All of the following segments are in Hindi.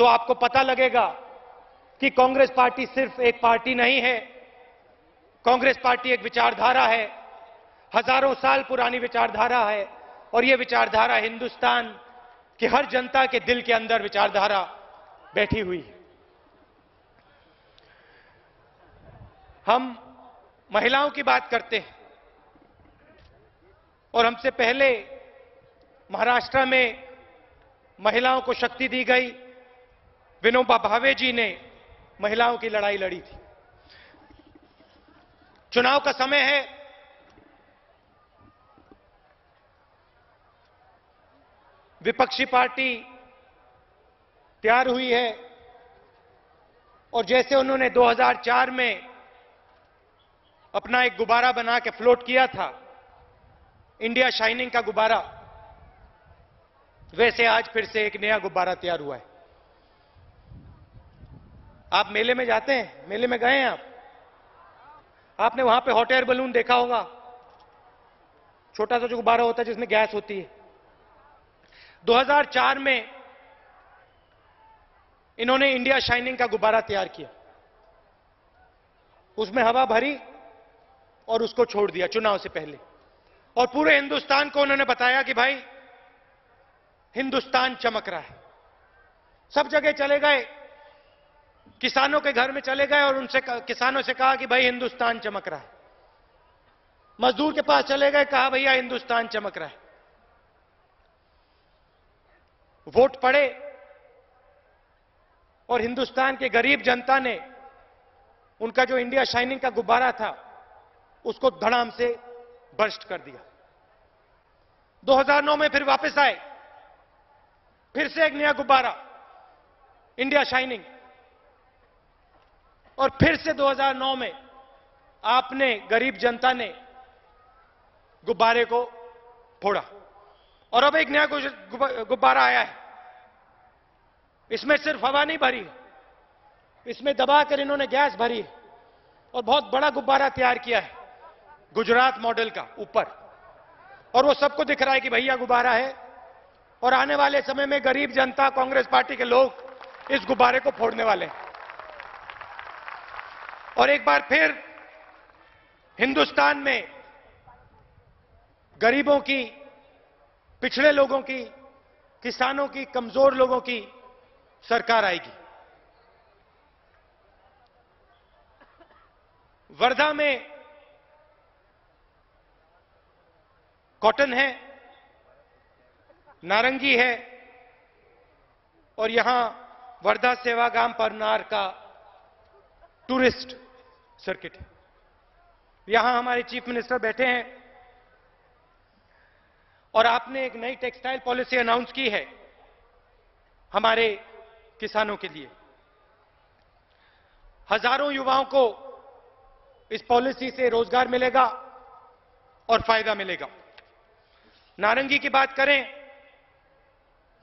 तो आपको पता लगेगा कि कांग्रेस पार्टी सिर्फ एक पार्टी नहीं है। कांग्रेस पार्टी एक विचारधारा है, हजारों साल पुरानी विचारधारा है, और यह विचारधारा हिंदुस्तान की हर जनता के दिल के अंदर विचारधारा बैठी हुई है। हम महिलाओं की बात करते हैं, और हमसे पहले महाराष्ट्र में महिलाओं को शक्ति दी गई। विनोबा भावे जी ने महिलाओं की लड़ाई लड़ी थी। चुनाव का समय है, विपक्षी पार्टी तैयार हुई है, और जैसे उन्होंने 2004 में अपना एक गुब्बारा बना के फ्लोट किया था, इंडिया शाइनिंग का गुब्बारा, वैसे आज फिर से एक नया गुब्बारा तैयार हुआ है। आप मेले में जाते हैं, मेले में गए हैं आप? आपने वहां पे हॉट एयर बलून देखा होगा, छोटा सा जो गुब्बारा होता है जिसमें गैस होती है। 2004 में इन्होंने इंडिया शाइनिंग का गुब्बारा तैयार किया, उसमें हवा भरी और उसको छोड़ दिया चुनाव से पहले, और पूरे हिंदुस्तान को उन्होंने बताया कि भाई हिंदुस्तान चमक रहा है। सब जगह चले गए, किसानों के घर में चले गए और उनसे किसानों से कहा कि भाई हिंदुस्तान चमक रहा है। मजदूर के पास चले गए, कहा भैया हिंदुस्तान चमक रहा है। वोट पड़े और हिंदुस्तान के गरीब जनता ने उनका जो इंडिया शाइनिंग का गुब्बारा था उसको धड़ाम से बर्स्ट कर दिया। 2009 में फिर वापस आए, फिर से एक नया गुब्बारा इंडिया शाइनिंग, और फिर से 2009 में आपने गरीब जनता ने गुब्बारे को फोड़ा, और अब एक नया गुब्बारा आया है। इसमें सिर्फ हवा नहीं भरी, इसमें दबाकर इन्होंने गैस भरी है, और बहुत बड़ा गुब्बारा तैयार किया है गुजरात मॉडल का ऊपर, और वो सबको दिख रहा है कि भैया गुब्बारा है। और आने वाले समय में गरीब जनता, कांग्रेस पार्टी के लोग इस गुब्बारे को फोड़ने वाले हैं, और एक बार फिर हिंदुस्तान में गरीबों की, पिछड़े लोगों की, किसानों की, कमजोर लोगों की सरकार आएगी। वर्धा में कॉटन है, नारंगी है, और यहां वर्धा सेवाग्राम परनार का टूरिस्ट सर्किट है। यहां हमारे चीफ मिनिस्टर बैठे हैं, और आपने एक नई टेक्सटाइल पॉलिसी अनाउंस की है हमारे किसानों के लिए। हजारों युवाओं को इस पॉलिसी से रोजगार मिलेगा और फायदा मिलेगा। नारंगी की बात करें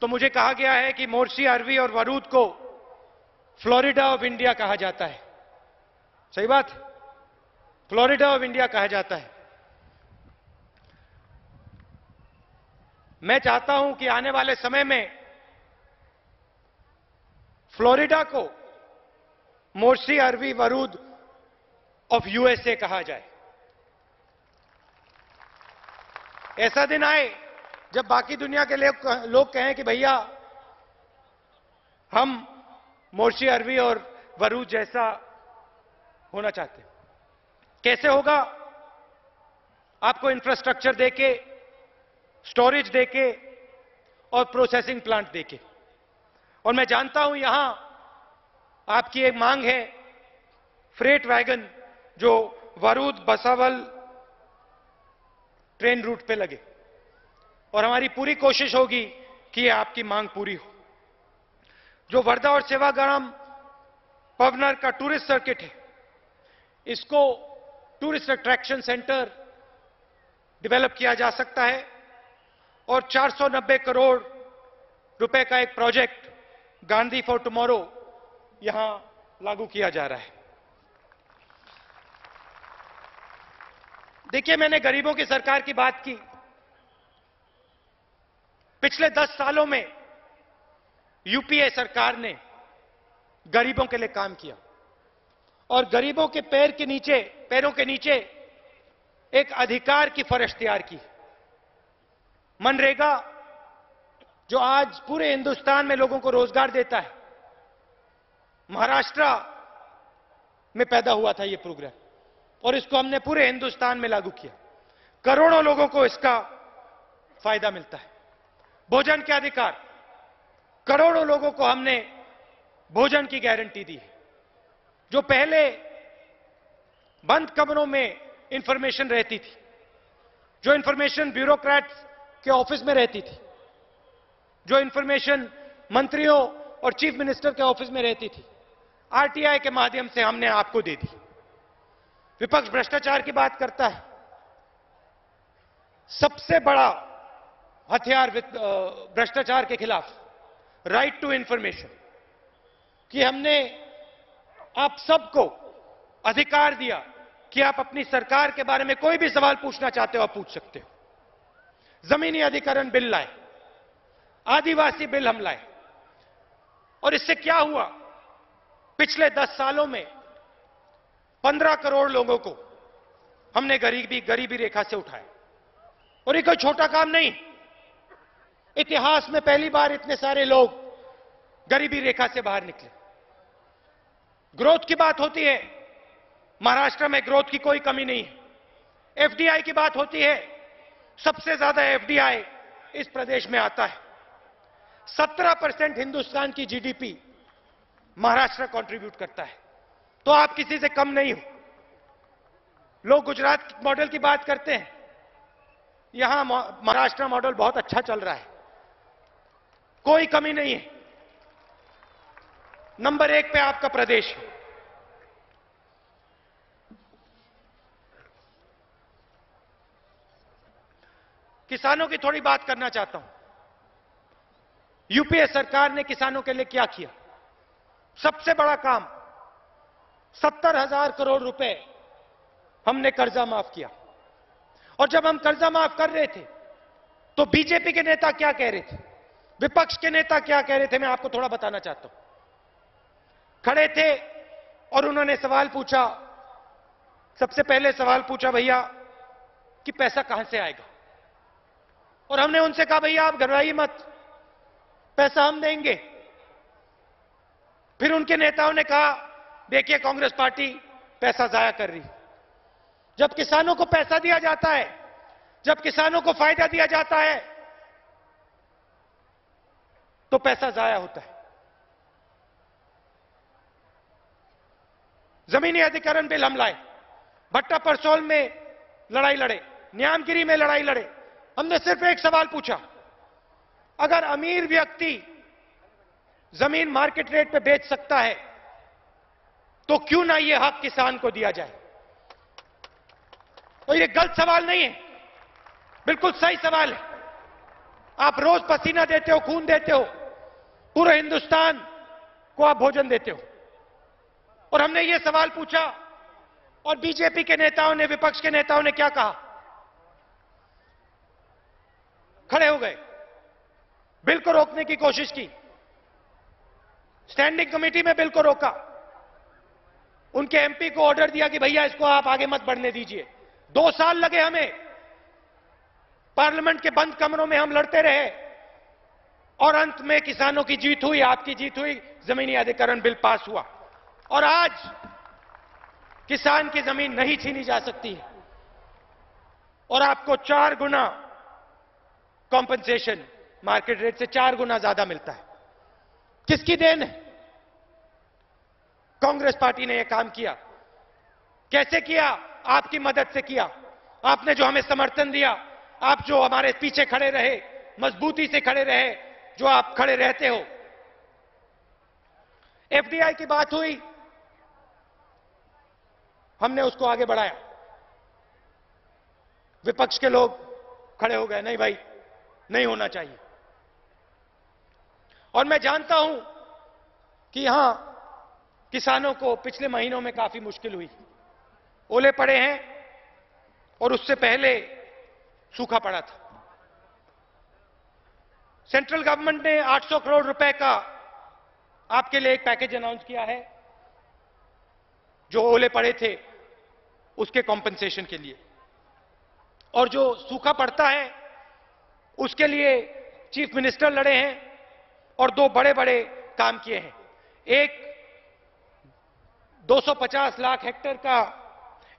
तो मुझे कहा गया है कि मोर्शी, अरवी और वरूद को फ्लोरिडा ऑफ इंडिया कहा जाता है। सही बात? फ्लोरिडा ऑफ इंडिया कहा जाता है। मैं चाहता हूं कि आने वाले समय में फ्लोरिडा को मोर्शी, अरवी, वरूद ऑफ यूएसए कहा जाए। ऐसा दिन आए जब बाकी दुनिया के लोग कहें कि भैया हम मोर्शी, अरवी और वरूद जैसा होना चाहते हैं। कैसे होगा? आपको इंफ्रास्ट्रक्चर देके, स्टोरेज देके और प्रोसेसिंग प्लांट देके। और मैं जानता हूं यहां आपकी एक मांग है फ्रेट वैगन जो वरूद बसावल ट्रेन रूट पे लगे, और हमारी पूरी कोशिश होगी कि ये आपकी मांग पूरी हो। जो वर्धा और सेवाग्राम पवनर का टूरिस्ट सर्किट है, इसको टूरिस्ट अट्रैक्शन सेंटर डेवलप किया जा सकता है, और 490 करोड़ रुपए का एक प्रोजेक्ट गांधी फॉर टुमारो यहां लागू किया जा रहा है। देखिए, मैंने गरीबों की सरकार की बात की। पिछले 10 सालों में यूपीए सरकार ने गरीबों के लिए काम किया और गरीबों के पैरों के नीचे एक अधिकार की फर्श तैयार की। मनरेगा जो आज पूरे हिंदुस्तान में लोगों को रोजगार देता है, महाराष्ट्र में पैदा हुआ था यह प्रोग्राम और इसको हमने पूरे हिंदुस्तान में लागू किया। करोड़ों लोगों को इसका फायदा मिलता है। भोजन के अधिकार, करोड़ों लोगों को हमने भोजन की गारंटी दी है। जो पहले बंद कमरों में इंफॉर्मेशन रहती थी, जो इंफॉर्मेशन ब्यूरोक्रेट्स के ऑफिस में रहती थी, जो इंफॉर्मेशन मंत्रियों और चीफ मिनिस्टर के ऑफिस में रहती थी, आरटीआई के माध्यम से हमने आपको दे दी। विपक्ष भ्रष्टाचार की बात करता है। सबसे बड़ा हथियार भ्रष्टाचार के खिलाफ राइट टू इंफॉर्मेशन, कि हमने आप सबको अधिकार दिया कि आप अपनी सरकार के बारे में कोई भी सवाल पूछना चाहते हो आप पूछ सकते हो। जमीनी अधिकरण बिल लाए, आदिवासी बिल हम लाए और इससे क्या हुआ? पिछले 10 सालों में 15 करोड़ लोगों को हमने गरीबी रेखा से उठाया और ये कोई छोटा काम नहीं। इतिहास में पहली बार इतने सारे लोग गरीबी रेखा से बाहर निकले। ग्रोथ की बात होती है, महाराष्ट्र में ग्रोथ की कोई कमी नहीं है। एफडीआई की बात होती है, सबसे ज्यादा एफडीआई इस प्रदेश में आता है। 17% हिंदुस्तान की जीडीपी महाराष्ट्र कंट्रीब्यूट करता है, तो आप किसी से कम नहीं हो। लोग गुजरात मॉडल की बात करते हैं, यहां महाराष्ट्र मॉडल बहुत अच्छा चल रहा है, कोई कमी नहीं है। नंबर 1 पे आपका प्रदेश है। किसानों की थोड़ी बात करना चाहता हूं। यूपीए सरकार ने किसानों के लिए क्या किया? सबसे बड़ा काम, 70,000 करोड़ रुपए हमने कर्जा माफ किया। और जब हम कर्जा माफ कर रहे थे तो बीजेपी के नेता क्या कह रहे थे, विपक्ष के नेता क्या कह रहे थे, मैं आपको थोड़ा बताना चाहता हूं। खड़े थे और उन्होंने सवाल पूछा। सबसे पहले सवाल पूछा भैया कि पैसा कहां से आएगा, और हमने उनसे कहा भैया आप घबराइए मत, पैसा हम देंगे। फिर उनके नेताओं ने कहा देखिए कांग्रेस पार्टी पैसा जाया कर रही। जब किसानों को पैसा दिया जाता है, जब किसानों को फायदा दिया जाता है तो पैसा जाया होता है। जमीनी अधिकरण बिल हम लाए, भट्टा परसोल में लड़ाई लड़े, न्यामगिरी में लड़ाई लड़े। हमने सिर्फ एक सवाल पूछा, अगर अमीर व्यक्ति जमीन मार्केट रेट पे बेच सकता है तो क्यों ना यह हक किसान को दिया जाए? तो ये गलत सवाल नहीं है, बिल्कुल सही सवाल है। आप रोज पसीना देते हो, खून देते हो, पूरे हिंदुस्तान को आप भोजन देते हो, और हमने ये सवाल पूछा और बीजेपी के नेताओं ने, विपक्ष के नेताओं ने क्या कहा? खड़े हो गए, बिल को रोकने की कोशिश की, स्टैंडिंग कमेटी में बिल को रोका, उनके एमपी को ऑर्डर दिया कि भैया इसको आप आगे मत बढ़ने दीजिए। 2 साल लगे हमें, पार्लियामेंट के बंद कमरों में हम लड़ते रहे और अंत में किसानों की जीत हुई, आपकी जीत हुई, जमीनी अधिकरण बिल पास हुआ और आज किसान की जमीन नहीं छीनी जा सकती है और आपको 4 गुना कॉम्पनसेशन मार्केट रेट से 4 गुना ज्यादा मिलता है। किसकी देन है? कांग्रेस पार्टी ने यह काम किया। कैसे किया? आपकी मदद से किया। आपने जो हमें समर्थन दिया, आप जो हमारे पीछे खड़े रहे, मजबूती से खड़े रहे, जो आप खड़े रहते हो। एफडीआई की बात हुई, हमने उसको आगे बढ़ाया। विपक्ष के लोग खड़े हो गए, नहीं भाई नहीं होना चाहिए। और मैं जानता हूं कि यहां किसानों को पिछले महीनों में काफी मुश्किल हुई, ओले पड़े हैं और उससे पहले सूखा पड़ा था। सेंट्रल गवर्नमेंट ने 800 करोड़ रुपए का आपके लिए एक पैकेज अनाउंस किया है जो ओले पड़े थे उसके कॉम्पेंसेशन के लिए, और जो सूखा पड़ता है उसके लिए चीफ मिनिस्टर लड़े हैं और दो बड़े बड़े काम किए हैं। एक 250 लाख हेक्टेयर का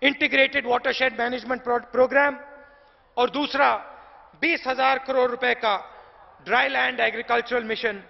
इंटीग्रेटेड वाटरशेड मैनेजमेंट प्रोग्राम और दूसरा 20,000 करोड़ रुपए का ड्राई लैंड एग्रीकल्चरल मिशन